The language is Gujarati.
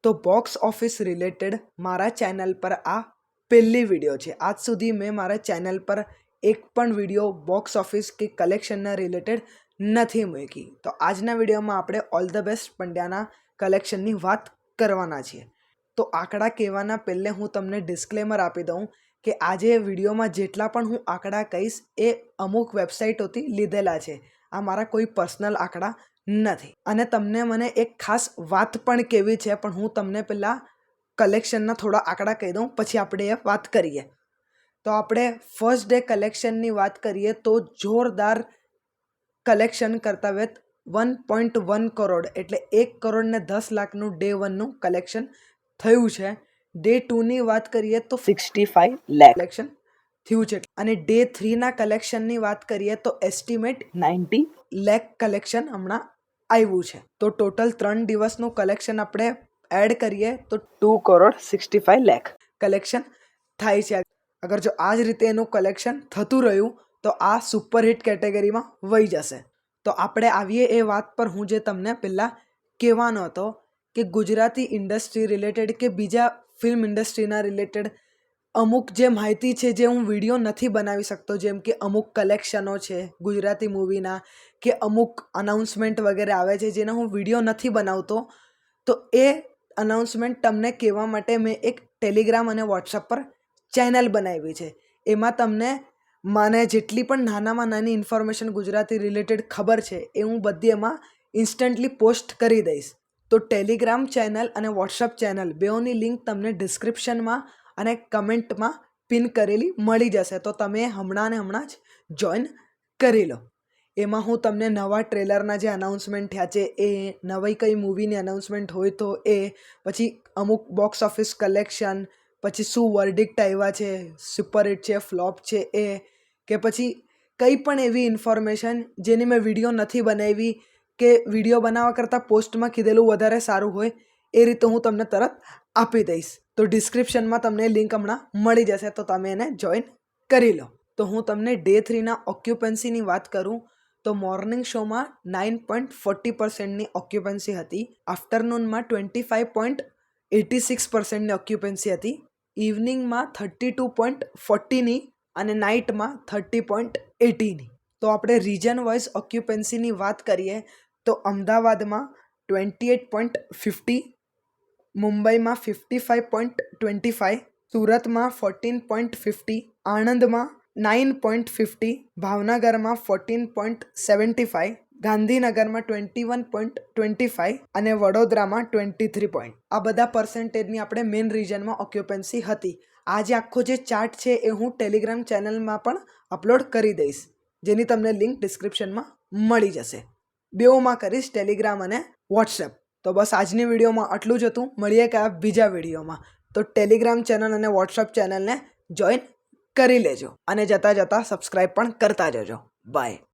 તો બોક્સ ઓફિસ રિલેટેડ મારા ચેનલ પર આ પહેલી વિડીયો છે. આજ સુધી મેં મારા ચેનલ પર એક પણ વિડીયો બોક્સ ઓફિસ કે કલેક્શનના રિલેટેડ નથી મૂકી. તો આજના વિડીયોમાં આપણે ઓલ ધ બેસ્ટ પંડ્યાના કલેક્શનની વાત કરવાના છીએ. તો આંકડા કહેવાના પહેલે હું તમને ડિસ્ક્લેમર આપી દઉં કે આજે વિડીયોમાં જેટલા પણ હું આંકડા કહીશ એ અમુક વેબસાઇટોથી લીધેલા છે. આ મારા કોઈ પર્સનલ આંકડા નથી. અને તમને મને એક ખાસ વાત પણ કહેવી છે, પણ હું તમને પહેલાં કલેક્શનના થોડા આંકડા કહી દઉં, પછી આપણે એ વાત કરીએ. તો આપણે ફર્સ્ટ ડે કલેક્શનની વાત કરીએ તો જોરદાર કલેક્શન કરતા વેત 1.1 કરોડ એટલે 1,10,00,000નું ડે 1નું કલેક્શન થયું છે. ડે 2ની વાત કરીએ તો 65 લાખ કલેક્શન થયું છે. અને ડે 3ના કલેક્શનની વાત કરીએ તો એસ્ટિમેટ 90 લાખ કલેક્શન હમણાં આવ્યું છે. તો ટોટલ 3 દિવસનું કલેક્શન આપણે એડ કરીએ તો 2,65,00,000 કલેક્શન થાય છે. અગર જો આ જ રીતે એનું કલેક્શન થતું રહ્યું તો આ સુપરહિટ કેટેગરીમાં વહી જશે. તો આપણે આવીએ એ વાત પર હું જે તમને પહેલાં કહેવાનો હતો કે ગુજરાતી ઇન્ડસ્ટ્રી રિલેટેડ કે બીજા ફિલ્મ ઇન્ડસ્ટ્રીના રિલેટેડ અમુક જે માહિતી છે જે હું વિડીયો નથી બનાવી શકતો, જેમ કે અમુક કલેક્શનો છે ગુજરાતી મૂવીના કે અમુક અનાઉન્સમેન્ટ વગેરે આવે છે જેના હું વિડીયો નથી બનાવતો, તો એ અનાઉન્સમેન્ટ તમને કહેવા માટે મેં એક ટેલિગ્રામ અને વોટ્સઅપ પર ચેનલ બનાવી છે. એમાં તમને મને જેટલી પણ નાનામાં નાની ઇન્ફોર્મેશન ગુજરાતી રિલેટેડ ખબર છે એ હું બધી એમાં ઇન્સ્ટન્ટલી પોસ્ટ કરી દઈશ. તો ટેલિગ્રામ ચેનલ અને વોટ્સઅપ ચેનલ બેઓની લિંક તમને ડિસ્ક્રિપ્શનમાં અને કમેન્ટમાં પિન કરેલી મળી જશે. તો તમે હમણાં ને હમણાં જ જોઈન કરી લો. એમાં હું તમને નવા ટ્રેલરના જે અનાઉન્સમેન્ટ થયા છે એ, નવી કઈ મૂવીની અનાઉન્સમેન્ટ હોય તો એ, પછી અમુક બોક્સ ઓફિસ કલેક્શન, પછી શું વર્ડિક્ટ આવ્યા છે, સુપરહિટ છે, ફ્લોપ છે એ, કે પછી કંઈ પણ એવી ઇન્ફોર્મેશન જેની મેં વિડીયો નથી બનાવી કે વિડીયો બનાવવા કરતાં પોસ્ટમાં કીધેલું વધારે સારું હોય એ રીતે હું તમને તરત આપી દઈશ. તો ડિસ્ક્રિપ્શનમાં તમને લિંક હમણાં મળી જશે, તો તમે એને જોઈન કરી લો. તો હું તમને ડે 3ના ઓક્યુપન્સીની વાત કરું તો મોર્નિંગ શોમાં 9.40%ની ઓક્યુપન્સી હતી, આફ્ટરનૂનમાં 25.86%ની ઓક્યુપન્સી હતી, ઇવનિંગમાં 32.40ની અને નાઇટમાં 30.80ની. તો આપણે રીજન વાઇઝ ઓક્યુપન્સીની વાત કરીએ તો અમદાવાદમાં 28.50, મુંબઈમાં 55.25, સુરતમાં 14.50, આણંદમાં 9.50, ભાવનગરમાં 14.75, ગાંધીનગરમાં 21.25 અને વડોદરામાં 23. આ બધા પર્સન્ટેજની આપણે મેઇન રીજનમાં ઓક્યુપન્સી હતી. આ જે આખો જે ચાર્ટ છે એ હું ટેલિગ્રામ ચેનલમાં પણ અપલોડ કરી દઈશ, જેની તમને લિંક ડિસ્ક્રિપ્શનમાં મળી જશે. બેઓમાં કરીશ, ટેલિગ્રામ અને વોટ્સએપ. તો બસ આજની વિડીયોમાં આટલું જ હતું. મળીએ કે બીજા વિડીયોમાં. તો ટેલિગ્રામ ચેનલ અને વોટ્સએપ ચેનલને જોઈન કરી લેજો અને જતાં જતાં સબસ્ક્રાઈબ પણ કરતા જજો. બાય.